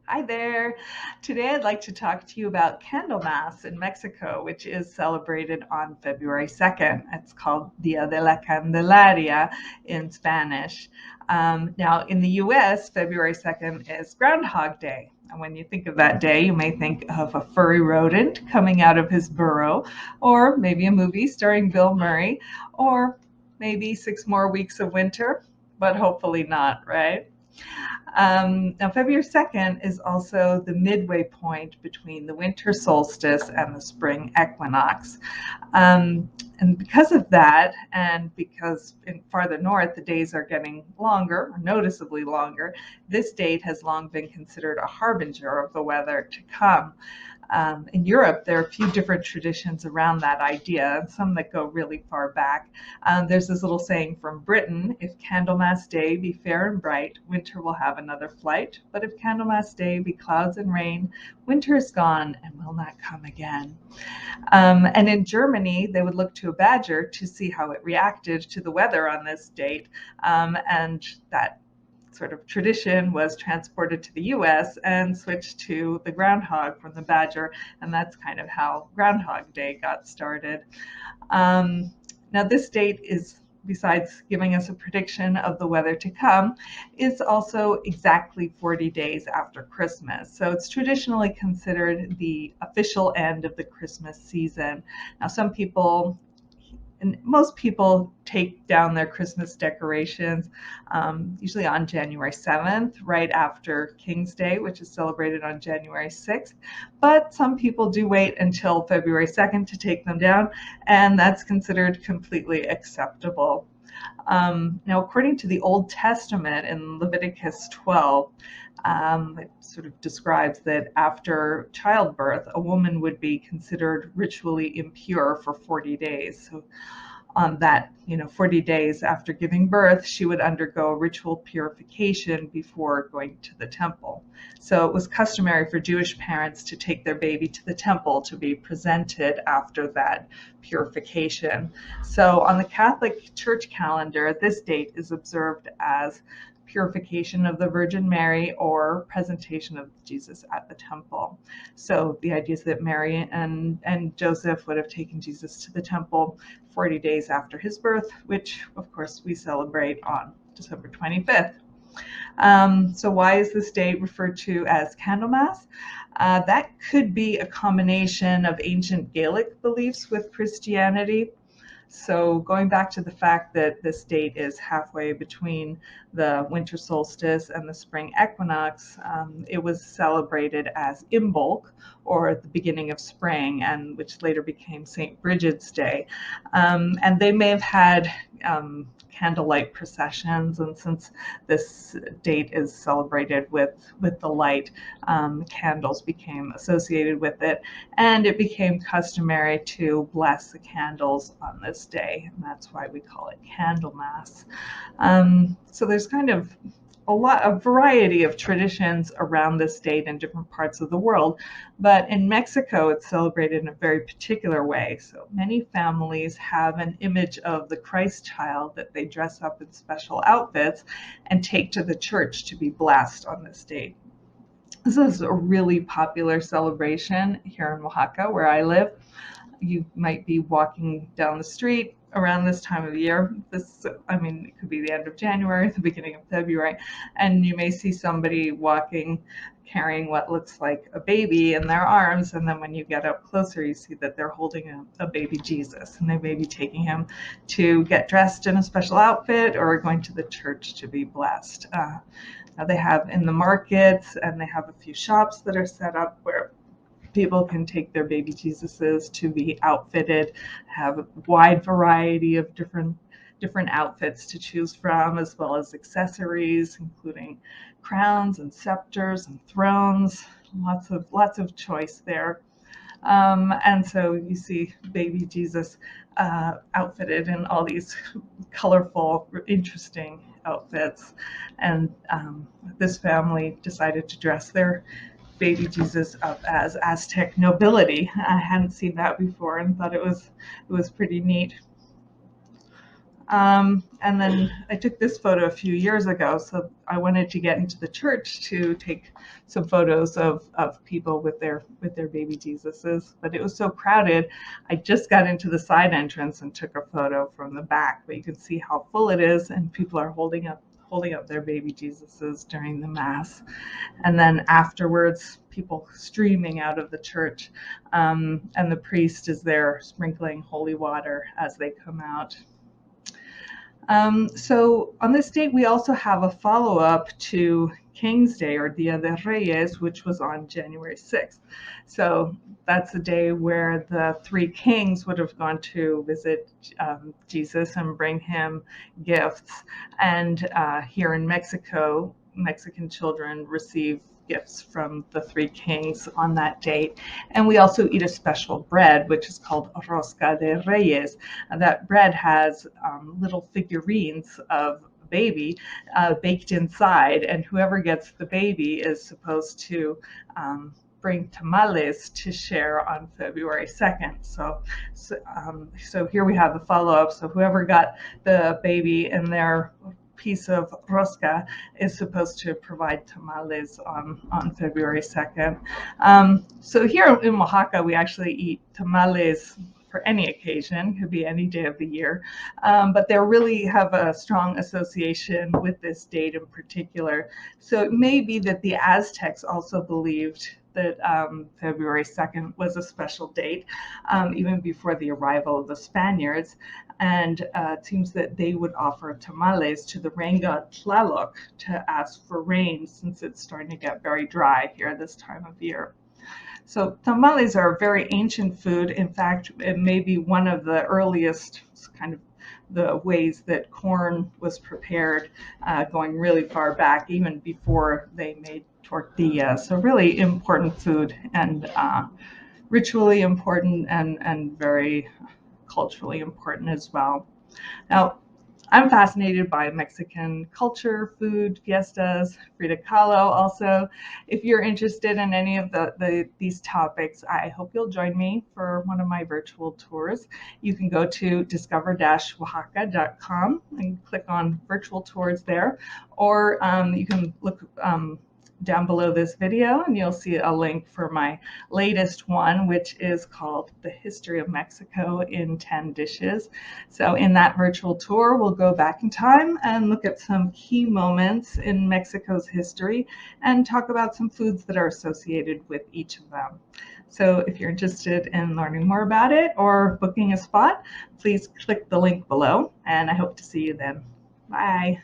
Hi there. Today I'd like to talk to you about Candlemas in Mexico, which is celebrated on February 2nd. It's called Dia de la Candelaria in Spanish. Now, in the US, February 2nd is Groundhog Day. And when you think of that day, you may think of a furry rodent coming out of his burrow, or maybe a movie starring Bill Murray, or maybe 6 more weeks of winter, but hopefully not, right? Now, February 2nd is also the midway point between the winter solstice and the spring equinox. And because of that, and because in farther north the days are getting longer, noticeably longer, this date has long been considered a harbinger of the weather to come. In Europe, there are a few different traditions around that idea, some that go really far back. There's this little saying from Britain: if Candlemas Day be fair and bright, winter will have another flight. But if Candlemas Day be clouds and rain, winter is gone and will not come again. And in Germany, they would look to a badger to see how it reacted to the weather on this date. And that sort of tradition was transported to the US and switched to the groundhog from the badger, and that's kind of how Groundhog Day got started. Now, this date is, besides giving us a prediction of the weather to come, is also exactly 40 days after Christmas. So it's traditionally considered the official end of the Christmas season. Now, some people and most people take down their Christmas decorations usually on January 7th, right after King's Day, which is celebrated on January 6th. But some people do wait until February 2nd to take them down, and that's considered completely acceptable. Now, according to the Old Testament in Leviticus 12, it sort of describes that after childbirth, a woman would be considered ritually impure for 40 days. So on that, 40 days after giving birth, she would undergo ritual purification before going to the temple. So it was customary for Jewish parents to take their baby to the temple to be presented after that purification. So on the Catholic Church calendar, this date is observed as purification of the Virgin Mary or presentation of Jesus at the temple. So the idea is that Mary and Joseph would have taken Jesus to the temple 40 days after his birth, which of course we celebrate on December 25th. So why is this date referred to as Candlemas? That could be a combination of ancient Gaelic beliefs with Christianity. So going back to the fact that this date is halfway between the winter solstice and the spring equinox, it was celebrated as Imbolc, or the beginning of spring, and which later became St. Bridget's Day. And they may have had candlelight processions, and since this date is celebrated with the light, candles became associated with it, and it became customary to bless the candles on this day, and that's why we call it Candlemas. So there's kind of a variety of traditions around this date in different parts of the world, but in Mexico it's celebrated in a very particular way. So many families have an image of the Christ child that they dress up in special outfits and take to the church to be blessed on this date. This is a really popular celebration here in Oaxaca, where I live. You might be walking down the street around this time of year. It could be the end of January, the beginning of February, and you may see somebody walking carrying what looks like a baby in their arms, and then when you get up closer, you see that they're holding a baby Jesus, and they may be taking him to get dressed in a special outfit or going to the church to be blessed. They have in the markets, and they have a few shops that are set up where people can take their baby Jesuses to be outfitted, have a wide variety of different outfits to choose from, as well as accessories, including crowns and scepters and thrones. Lots of choice there. And so you see baby Jesus outfitted in all these colorful, interesting outfits. And this family decided to dress their baby Jesus up as Aztec nobility. I hadn't seen that before and thought it was pretty neat. And then I took this photo a few years ago, so I wanted to get into the church to take some photos of people with their baby Jesuses, but it was so crowded. I just got into the side entrance and took a photo from the back, but you can see how full it is, and people are holding up their baby Jesuses during the Mass. And then afterwards, people streaming out of the church, and the priest is there sprinkling holy water as they come out. So on this date, we also have a follow-up to King's Day, or Dia de Reyes, which was on January 6th. So that's the day where the three kings would have gone to visit Jesus and bring him gifts. And here in Mexico, Mexican children receive gifts from the three kings on that date. And we also eat a special bread, which is called rosca de reyes. And that bread has little figurines of a baby baked inside, and whoever gets the baby is supposed to bring tamales to share on February 2nd. So here we have the follow-up. So whoever got the baby in their piece of rosca is supposed to provide tamales on February 2nd. So here in Oaxaca, we actually eat tamales for any occasion, could be any day of the year, but they really have a strong association with this date in particular. So it may be that the Aztecs also believed that February 2nd was a special date, even before the arrival of the Spaniards. And it seems that they would offer tamales to the rain god Tlaloc to ask for rain, since it's starting to get very dry here this time of year. So tamales are a very ancient food. In fact, it may be one of the earliest kind of the ways that corn was prepared, going really far back, even before they made tortillas. So really important food, and ritually important, and very culturally important as well. Now, I'm fascinated by Mexican culture, food, fiestas, Frida Kahlo also. If you're interested in any of these topics, I hope you'll join me for one of my virtual tours. You can go to discover-oaxaca.com and click on virtual tours there, or you can look down below this video and you'll see a link for my latest one, which is called The History of Mexico in 10 Dishes. So in that virtual tour, we'll go back in time and look at some key moments in Mexico's history and talk about some foods that are associated with each of them. So if you're interested in learning more about it or booking a spot, please click the link below, and I hope to see you then. Bye.